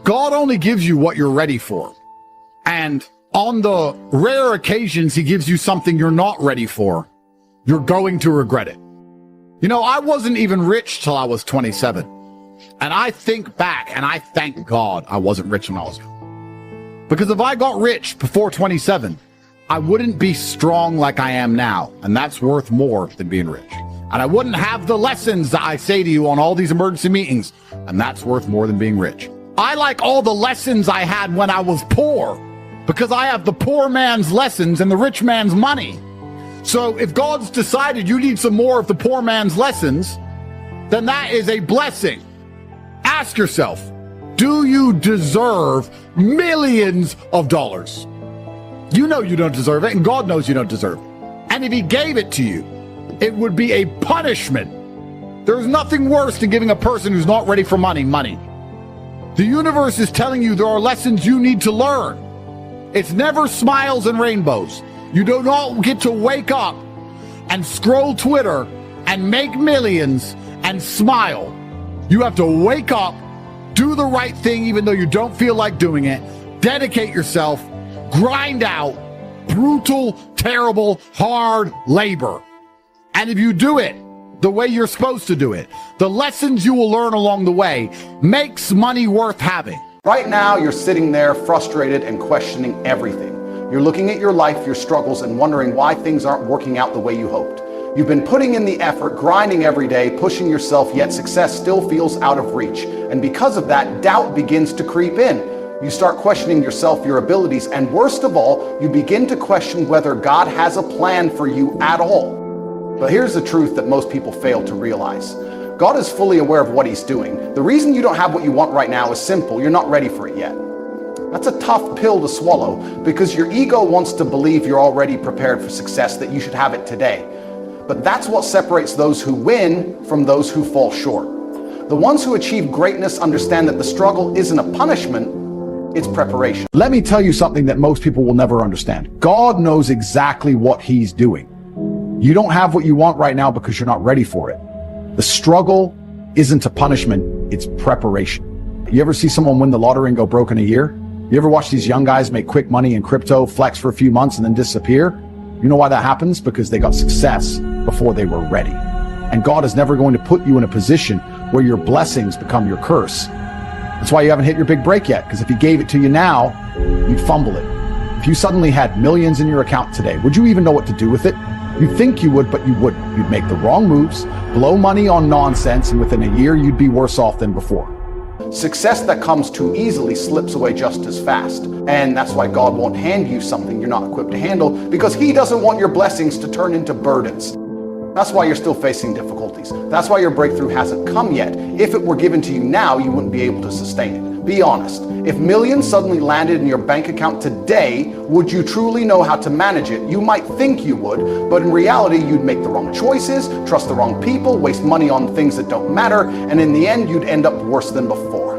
God only gives you what you're ready for. And on the rare occasions he gives you something you're not ready for, you're going to regret it. You know, I wasn't even rich till I was 27. And I think back and I thank God I wasn't rich when I was young. Because if I got rich before 27, I wouldn't be strong like I am now. And that's worth more than being rich. And I wouldn't have the lessons that I say to you on all these emergency meetings. And that's worth more than being rich. I like all the lessons I had when I was poor, because I have the poor man's lessons and the rich man's money. So if God's decided you need some more of the poor man's lessons, then that is a blessing. Ask yourself, do you deserve millions of dollars? You know you don't deserve it, and God knows you don't deserve it. And if he gave it to you, it would be a punishment. There's nothing worse than giving a person who's not ready for money. The universe is telling you there are lessons you need to learn. It's never smiles and rainbows. You do not get to wake up and scroll Twitter and make millions and smile. You have to wake up, do the right thing even though you don't feel like doing it, dedicate yourself, grind out brutal, terrible, hard labor. And if you do it the way you're supposed to do it, the lessons you will learn along the way makes money worth having. Right now, you're sitting there frustrated and questioning everything. You're looking at your life, your struggles, and wondering why things aren't working out the way you hoped. You've been putting in the effort, grinding every day, pushing yourself, yet success still feels out of reach. And because of that, doubt begins to creep in. You start questioning yourself, your abilities, and worst of all, you begin to question whether God has a plan for you at all. But here's the truth that most people fail to realize. God is fully aware of what he's doing. The reason you don't have what you want right now is simple. You're not ready for it yet. That's a tough pill to swallow because your ego wants to believe you're already prepared for success, that you should have it today. But that's what separates those who win from those who fall short. The ones who achieve greatness understand that the struggle isn't a punishment, it's preparation. Let me tell you something that most people will never understand. God knows exactly what he's doing. You don't have what you want right now because you're not ready for it. The struggle isn't a punishment, it's preparation. You ever see someone win the lottery and go broke in a year? You ever watch these young guys make quick money in crypto, flex for a few months and then disappear? You know why that happens? Because they got success before they were ready. And God is never going to put you in a position where your blessings become your curse. That's why you haven't hit your big break yet, because if he gave it to you now, you'd fumble it. If you suddenly had millions in your account today, would you even know what to do with it? You'd think you would, but you wouldn't. You'd make the wrong moves, blow money on nonsense, and within a year, you'd be worse off than before. Success that comes too easily slips away just as fast. And that's why God won't hand you something you're not equipped to handle, because he doesn't want your blessings to turn into burdens. That's why you're still facing difficulties. That's why your breakthrough hasn't come yet. If it were given to you now, you wouldn't be able to sustain it. Be honest. If millions suddenly landed in your bank account today, would you truly know how to manage it? You might think you would, but in reality, you'd make the wrong choices, trust the wrong people, waste money on things that don't matter, and in the end, you'd end up worse than before.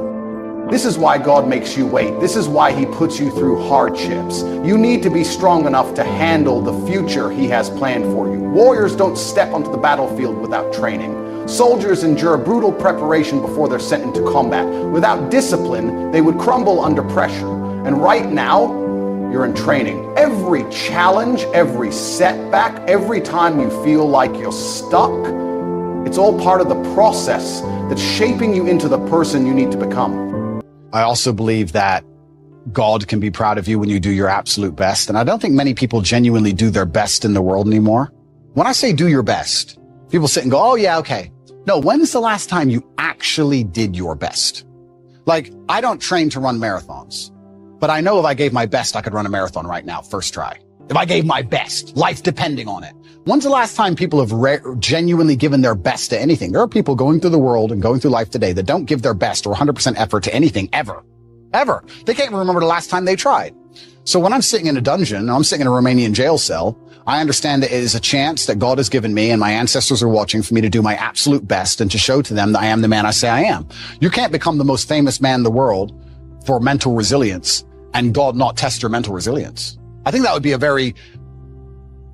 This is why God makes you wait. This is why he puts you through hardships. You need to be strong enough to handle the future he has planned for you. Warriors don't step onto the battlefield without training. Soldiers endure brutal preparation before they're sent into combat. Without discipline, they would crumble under pressure. And right now, you're in training. Every challenge, every setback, every time you feel like you're stuck, it's all part of the process that's shaping you into the person you need to become. I also believe that God can be proud of you when you do your absolute best. And I don't think many people genuinely do their best in the world anymore. When I say do your best, people sit and go, oh yeah, okay. No, when's the last time you actually did your best? Like, I don't train to run marathons, but I know if I gave my best, I could run a marathon right now, first try. If I gave my best, life depending on it. When's the last time people have genuinely given their best to anything? There are people going through the world and going through life today that don't give their best or 100% effort to anything ever. Ever. They can't even remember the last time they tried. So when I'm sitting in a dungeon, I'm sitting in a Romanian jail cell, I understand that it is a chance that God has given me and my ancestors are watching for me to do my absolute best and to show to them that I am the man I say I am. You can't become the most famous man in the world for mental resilience and God not test your mental resilience. I think that would be a very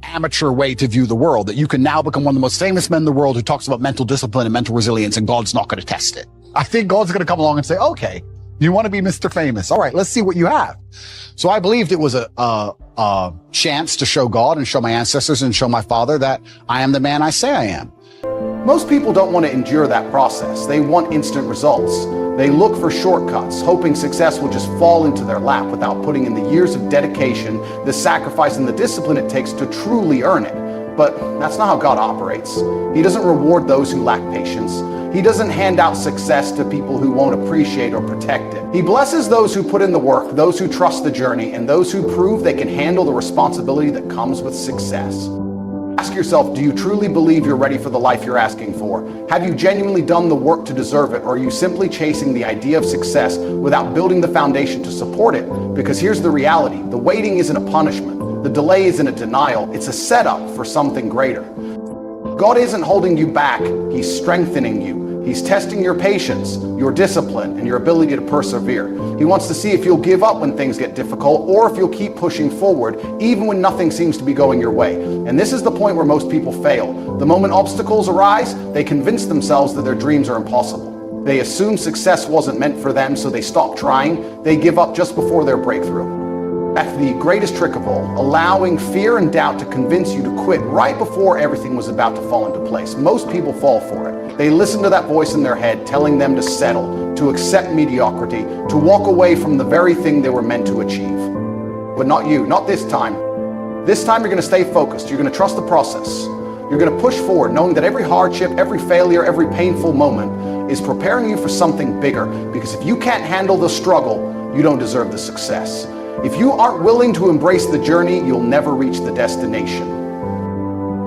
amateur way to view the world, that you can now become one of the most famous men in the world who talks about mental discipline and mental resilience and God's not going to test it. I think God's going to come along and say, okay, You want to be Mr. Famous. All right, let's see what you have. So I believed it was a chance to show God and show my ancestors and show my father that I am the man I say I am. Most people don't want to endure that process. They want instant results. They look for shortcuts, hoping success will just fall into their lap without putting in the years of dedication, the sacrifice, and the discipline it takes to truly earn it. But that's not how God operates. He doesn't reward those who lack patience. He doesn't hand out success to people who won't appreciate or protect it. He blesses those who put in the work, those who trust the journey, and those who prove they can handle the responsibility that comes with success. Ask yourself, do you truly believe you're ready for the life you're asking for? Have you genuinely done the work to deserve it, or are you simply chasing the idea of success without building the foundation to support it? Because here's the reality. The waiting isn't a punishment. The delay isn't a denial. It's a setup for something greater. God isn't holding you back. He's strengthening you. He's testing your patience, your discipline, and your ability to persevere. He wants to see if you'll give up when things get difficult or if you'll keep pushing forward, even when nothing seems to be going your way. And this is the point where most people fail. The moment obstacles arise, they convince themselves that their dreams are impossible. They assume success wasn't meant for them, so they stop trying. They give up just before their breakthrough. That's the greatest trick of all, allowing fear and doubt to convince you to quit right before everything was about to fall into place. Most people fall for it. They listen to that voice in their head telling them to settle, to accept mediocrity, to walk away from the very thing they were meant to achieve. But not you, not this time. This time you're going to stay focused. You're going to trust the process. You're going to push forward, knowing that every hardship, every failure, every painful moment is preparing you for something bigger. Because if you can't handle the struggle, you don't deserve the success. If you aren't willing to embrace the journey, you'll never reach the destination.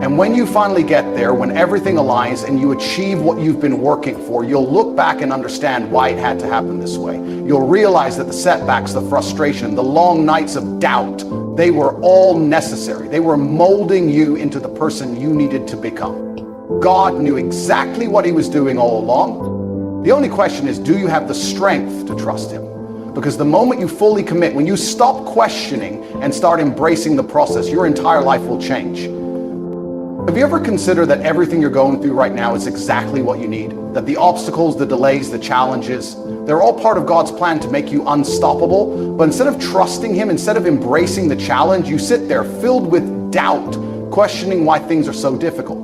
And when you finally get there, when everything aligns and you achieve what you've been working for, you'll look back and understand why it had to happen this way. You'll realize that the setbacks, the frustration, the long nights of doubt, they were all necessary. They were molding you into the person you needed to become. God knew exactly what he was doing all along. The only question is, do you have the strength to trust him? Because the moment you fully commit, when you stop questioning and start embracing the process, your entire life will change. Have you ever considered that everything you're going through right now is exactly what you need? That the obstacles, the delays, the challenges, they're all part of God's plan to make you unstoppable. But instead of trusting him, instead of embracing the challenge, you sit there filled with doubt, questioning why things are so difficult.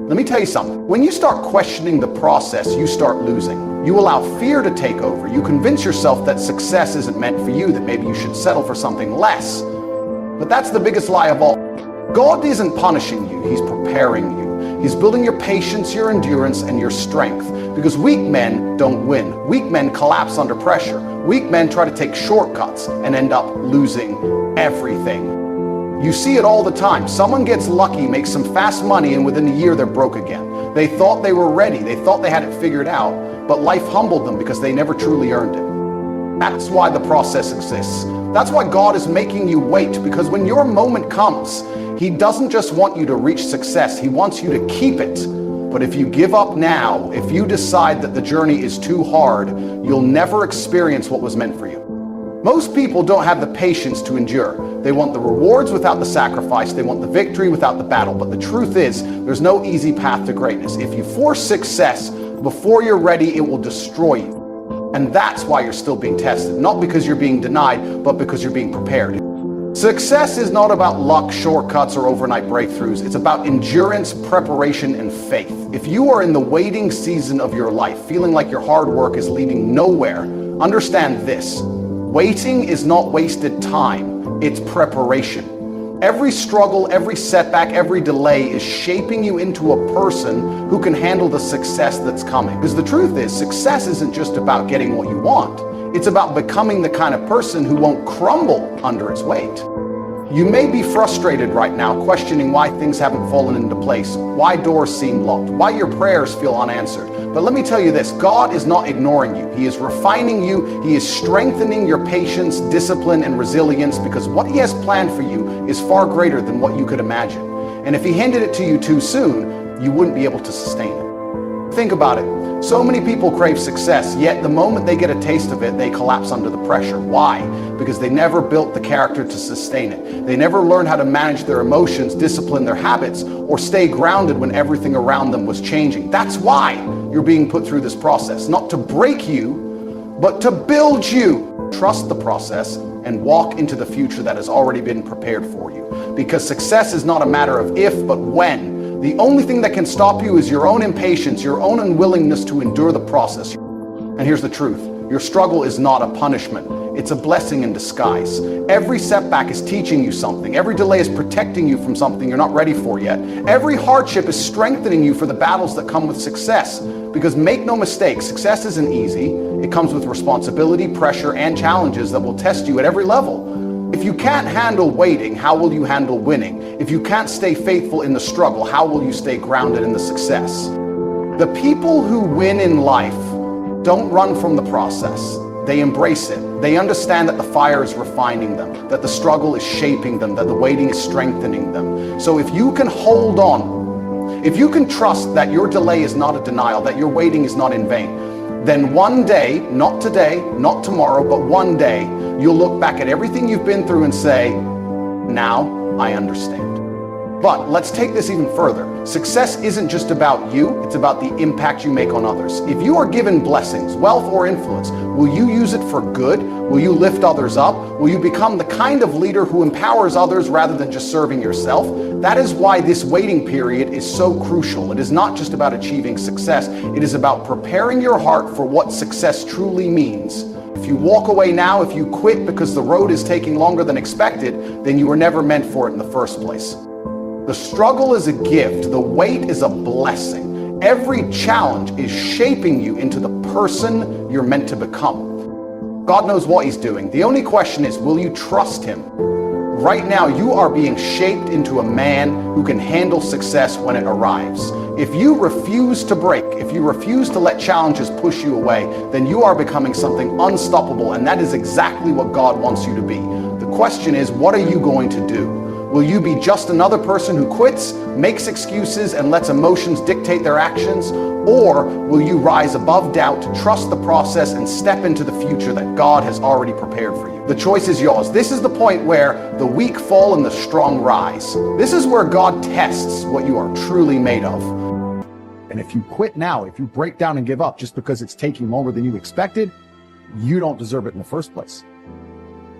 Let me tell you something. When you start questioning the process, you start losing. You allow fear to take over. You convince yourself that success isn't meant for you, that maybe you should settle for something less. But that's the biggest lie of all. God isn't punishing you, he's preparing you. He's building your patience, your endurance, and your strength. Because weak men don't win. Weak men collapse under pressure. Weak men try to take shortcuts and end up losing everything. You see it all the time. Someone gets lucky, makes some fast money, and within a year they're broke again. They thought they were ready. They thought they had it figured out, but life humbled them because they never truly earned it. That's why the process exists. That's why God is making you wait, because when your moment comes, he doesn't just want you to reach success. He wants you to keep it. But if you give up now, if you decide that the journey is too hard, you'll never experience what was meant for you. Most people don't have the patience to endure. They want the rewards without the sacrifice. They want the victory without the battle. But the truth is, there's no easy path to greatness. If you force success before you're ready, it will destroy you. And that's why you're still being tested. Not because you're being denied, but because you're being prepared. Success is not about luck, shortcuts, or overnight breakthroughs. It's about endurance, preparation, and faith. If you are in the waiting season of your life, feeling like your hard work is leading nowhere, understand this. Waiting is not wasted time, it's preparation. Every struggle, every setback, every delay is shaping you into a person who can handle the success that's coming. Because the truth is, success isn't just about getting what you want. It's about becoming the kind of person who won't crumble under its weight. You may be frustrated right now, questioning why things haven't fallen into place, why doors seem locked, why your prayers feel unanswered. But let me tell you this, God is not ignoring you. He is refining you. He is strengthening your patience, discipline, and resilience, because what he has planned for you is far greater than what you could imagine. And if he handed it to you too soon, you wouldn't be able to sustain it. Think about it. So many people crave success, yet the moment they get a taste of it, they collapse under the pressure. Why? Because they never built the character to sustain it. They never learned how to manage their emotions, discipline their habits, or stay grounded when everything around them was changing. That's why you're being put through this process. Not to break you, but to build you. Trust the process and walk into the future that has already been prepared for you. Because success is not a matter of if, but when. The only thing that can stop you is your own impatience, your own unwillingness to endure the process. And here's the truth. Your struggle is not a punishment. It's a blessing in disguise. Every setback is teaching you something. Every delay is protecting you from something you're not ready for yet. Every hardship is strengthening you for the battles that come with success. Because make no mistake, success isn't easy. It comes with responsibility, pressure, and challenges that will test you at every level. If you can't handle waiting, how will you handle winning? If you can't stay faithful in the struggle, how will you stay grounded in the success? The people who win in life don't run from the process. They embrace it. They understand that the fire is refining them, that the struggle is shaping them, that the waiting is strengthening them. So if you can hold on, if you can trust that your delay is not a denial, that your waiting is not in vain, then one day, not today, not tomorrow, but one day, you'll look back at everything you've been through and say, now I understand. But let's take this even further. Success isn't just about you, it's about the impact you make on others. If you are given blessings, wealth, or influence, will you use it for good? Will you lift others up? Will you become the kind of leader who empowers others rather than just serving yourself? That is why this waiting period is so crucial. It is not just about achieving success, it is about preparing your heart for what success truly means. If you walk away now, if you quit because the road is taking longer than expected, then you were never meant for it in the first place. The struggle is a gift. The wait is a blessing. Every challenge is shaping you into the person you're meant to become. God knows what he's doing. The only question is, will you trust him? Right now, you are being shaped into a man who can handle success when it arrives. If you refuse to break, if you refuse to let challenges push you away, then you are becoming something unstoppable, and that is exactly what God wants you to be. The question is, what are you going to do? Will you be just another person who quits, makes excuses, and lets emotions dictate their actions? Or will you rise above doubt, trust the process, and step into the future that God has already prepared for you? The choice is yours. This is the point where the weak fall and the strong rise. This is where God tests what you are truly made of. And if you quit now, if you break down and give up just because it's taking longer than you expected, you don't deserve it in the first place.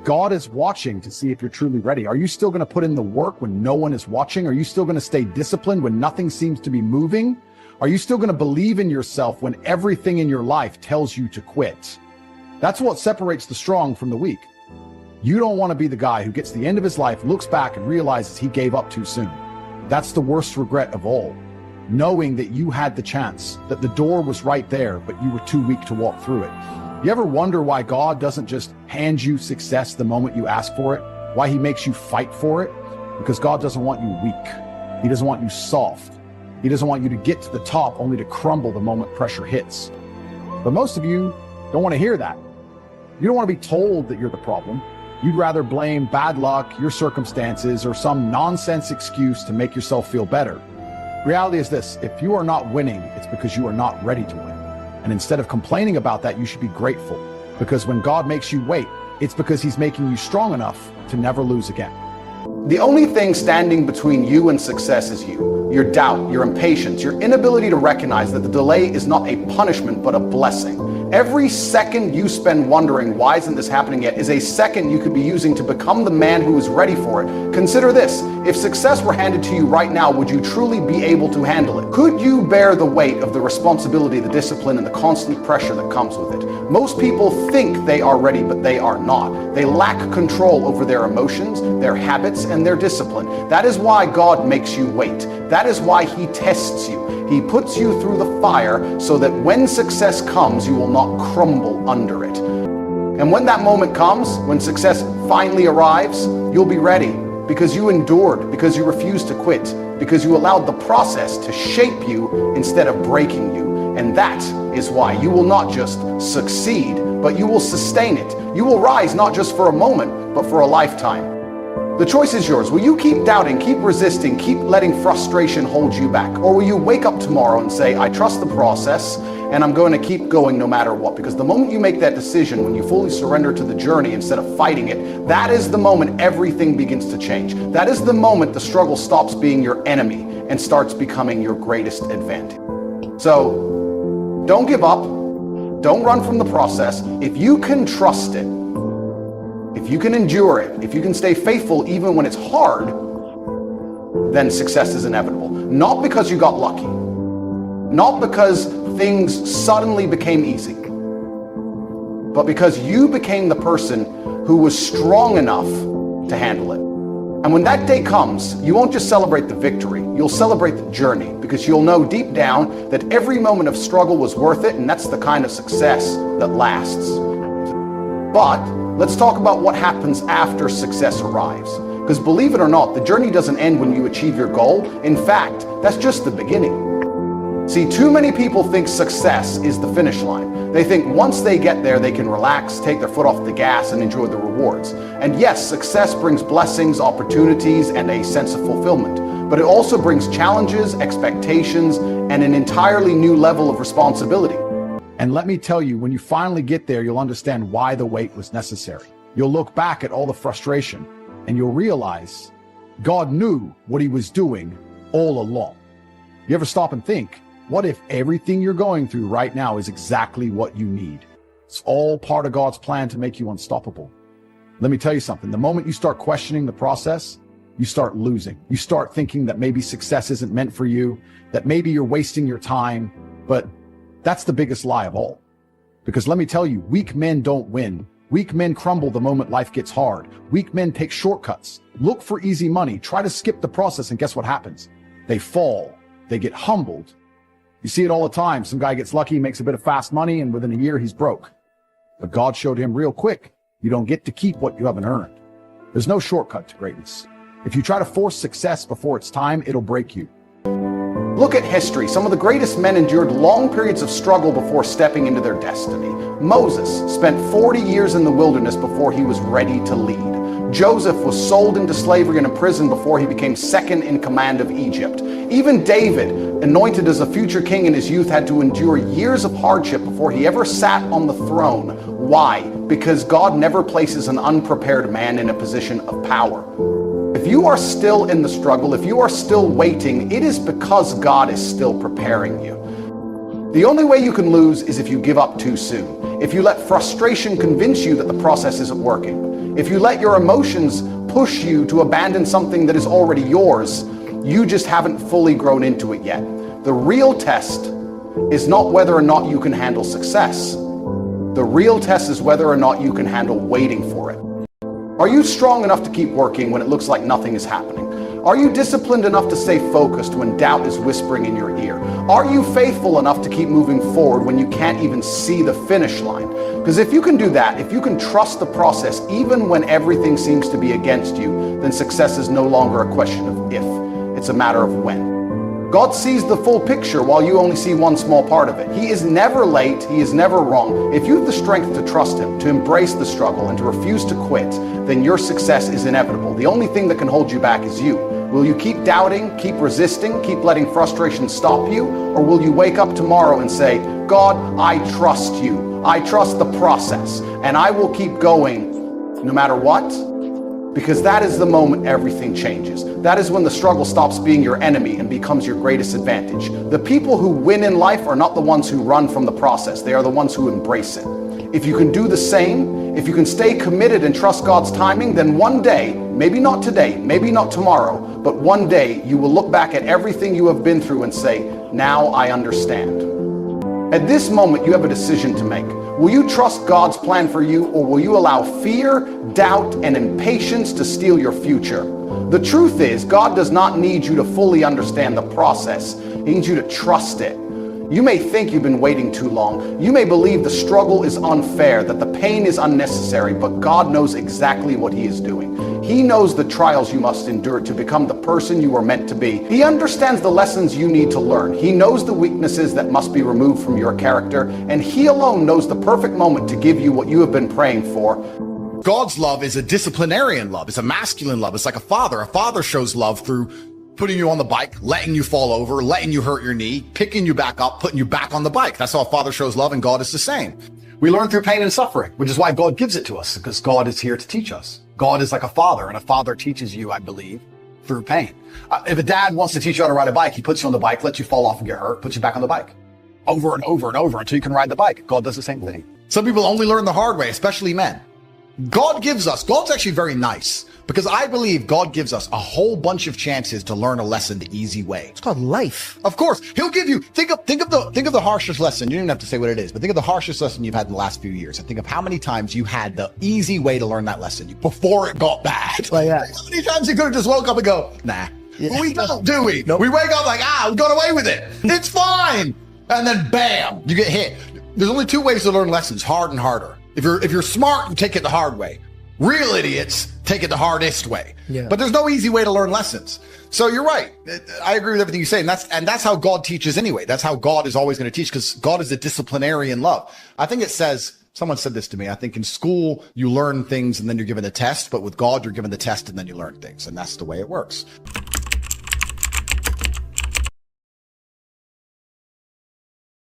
God is watching to see if you're truly ready. Are you still going to put in the work when no one is watching? Are you still going to stay disciplined when nothing seems to be moving? Are you still going to believe in yourself when everything in your life tells you to quit? That's what separates the strong from the weak. You don't want to be the guy who gets to the end of his life, looks back, and realizes he gave up too soon. That's the worst regret of all. Knowing that you had the chance, that the door was right there, but you were too weak to walk through it. You ever wonder why God doesn't just hand you success the moment you ask for it? Why he makes you fight for it? Because God doesn't want you weak. He doesn't want you soft. He doesn't want you to get to the top only to crumble the moment pressure hits. But most of you don't want to hear that. You don't want to be told that you're the problem. You'd rather blame bad luck, your circumstances, or some nonsense excuse to make yourself feel better. Reality is this: if you are not winning, it's because you are not ready to win. And instead of complaining about that, you should be grateful. Because when God makes you wait, it's because he's making you strong enough to never lose again. The only thing standing between you and success is you. Your doubt, your impatience, your inability to recognize that the delay is not a punishment, but a blessing. Every second you spend wondering, why isn't this happening yet, is a second you could be using to become the man who is ready for it. Consider this: if success were handed to you right now, would you truly be able to handle it? Could you bear the weight of the responsibility, the discipline, and the constant pressure that comes with it? Most people think they are ready, but they are not. They lack control over their emotions, their habits, and their discipline. That is why God makes you wait. That is why he tests you. He puts you through the fire so that when success comes, you will not crumble under it. And when that moment comes, when success finally arrives, you'll be ready because you endured, because you refused to quit, because you allowed the process to shape you instead of breaking you. And that is why you will not just succeed, but you will sustain it. You will rise not just for a moment, but for a lifetime. The choice is yours. Will you keep doubting, keep resisting, keep letting frustration hold you back? Or will you wake up tomorrow and say, I trust the process and I'm going to keep going no matter what? Because the moment you make that decision, when you fully surrender to the journey instead of fighting it, that is the moment everything begins to change. That is the moment the struggle stops being your enemy and starts becoming your greatest advantage. So don't give up. Don't run from the process. If you can trust it, if you can endure it, if you can stay faithful even when it's hard, then success is inevitable. Not because you got lucky, not because things suddenly became easy, but because you became the person who was strong enough to handle it. And when that day comes, you won't just celebrate the victory, you'll celebrate the journey, because you'll know deep down that every moment of struggle was worth it, and that's the kind of success that lasts. But let's talk about what happens after success arrives. Because believe it or not, the journey doesn't end when you achieve your goal. In fact, that's just the beginning. See, too many people think success is the finish line. They think once they get there, they can relax, take their foot off the gas, and enjoy the rewards. And yes, success brings blessings, opportunities, and a sense of fulfillment. But it also brings challenges, expectations, and an entirely new level of responsibility. And let me tell you, when you finally get there, you'll understand why the wait was necessary. You'll look back at all the frustration, and you'll realize God knew what he was doing all along. You ever stop and think, what if everything you're going through right now is exactly what you need? It's all part of God's plan to make you unstoppable. Let me tell you something. The moment you start questioning the process, you start losing. You start thinking that maybe success isn't meant for you, that maybe you're wasting your time. But that's the biggest lie of all. Because let me tell you, weak men don't win. Weak men crumble the moment life gets hard. Weak men take shortcuts, look for easy money, try to skip the process, and guess what happens? They fall. They get humbled. You see it all the time. Some guy gets lucky, makes a bit of fast money, and within a year he's broke. But God showed him real quick, you don't get to keep what you haven't earned. There's no shortcut to greatness. If you try to force success before it's time, it'll break you. Look at history. Some of the greatest men endured long periods of struggle before stepping into their destiny. Moses spent 40 years in the wilderness before he was ready to lead. Joseph was sold into slavery and imprisoned before he became second in command of Egypt. Even David, anointed as a future king in his youth, had to endure years of hardship before he ever sat on the throne. Why? Because God never places an unprepared man in a position of power. If you are still in the struggle, if you are still waiting, it is because God is still preparing you. The only way you can lose is if you give up too soon. If you let frustration convince you that the process isn't working. If you let your emotions push you to abandon something that is already yours, you just haven't fully grown into it yet. The real test is not whether or not you can handle success. The real test is whether or not you can handle waiting for it. Are you strong enough to keep working when it looks like nothing is happening? Are you disciplined enough to stay focused when doubt is whispering in your ear? Are you faithful enough to keep moving forward when you can't even see the finish line? Because if you can do that, if you can trust the process even when everything seems to be against you, then success is no longer a question of if, it's a matter of when. God sees the full picture while you only see one small part of it. He is never late, he is never wrong. If you have the strength to trust him, to embrace the struggle, and to refuse to quit, then your success is inevitable. The only thing that can hold you back is you. Will you keep doubting, keep resisting, keep letting frustration stop you? Or will you wake up tomorrow and say, God, I trust you. I trust the process, and I will keep going no matter what? Because that is the moment everything changes. That is when the struggle stops being your enemy and becomes your greatest advantage. The people who win in life are not the ones who run from the process. They are the ones who embrace it. If you can do the same, if you can stay committed and trust God's timing, then one day, maybe not today, maybe not tomorrow, but one day you will look back at everything you have been through and say, now I understand. At this moment, you have a decision to make. Will you trust God's plan for you, or will you allow fear, doubt, and impatience to steal your future? The truth is, God does not need you to fully understand the process. He needs you to trust it. You may think you've been waiting too long. You may believe the struggle is unfair, that the pain is unnecessary, but God knows exactly what he is doing. He knows the trials you must endure to become the person you are meant to be. He understands the lessons you need to learn. He knows the weaknesses that must be removed from your character, and he alone knows the perfect moment to give you what you have been praying for. God's love is a disciplinarian love. It's a masculine love. It's like a father. A father shows love through putting you on the bike, letting you fall over, letting you hurt your knee, picking you back up, putting you back on the bike. That's how a father shows love, and God is the same. We learn through pain and suffering, which is why God gives it to us, because God is here to teach us. God is like a father, and a father teaches you, I believe, through pain. If a dad wants to teach you how to ride a bike, he puts you on the bike, lets you fall off and get hurt, puts you back on the bike. over and over and over until you can ride the bike. God does the same thing. Some people only learn the hard way, especially men. God's actually very nice, because I believe God gives us a whole bunch of chances to learn a lesson the easy way. It's called life. Of course, he'll give you, think of the harshest lesson. You don't even have to say what it is, but think of the harshest lesson you've had in the last few years, and think of how many times you had the easy way to learn that lesson before it got bad. Well, yeah. How many times you could have just woke up and go, nah. Yeah. But we don't, do we? Nope. We wake up like, we got away with it. It's fine. And then bam, you get hit. There's only two ways to learn lessons, hard and harder. If you're smart, you take it the hard way. Real idiots take it the hardest way. Yeah. But there's no easy way to learn lessons. So you're right. I agree with everything you say. And that's how God teaches anyway. That's how God is always going to teach, because God is a disciplinarian love. I think it says, someone said this to me, I think in school you learn things and then you're given a test, but with God you're given the test and then you learn things. And that's the way it works.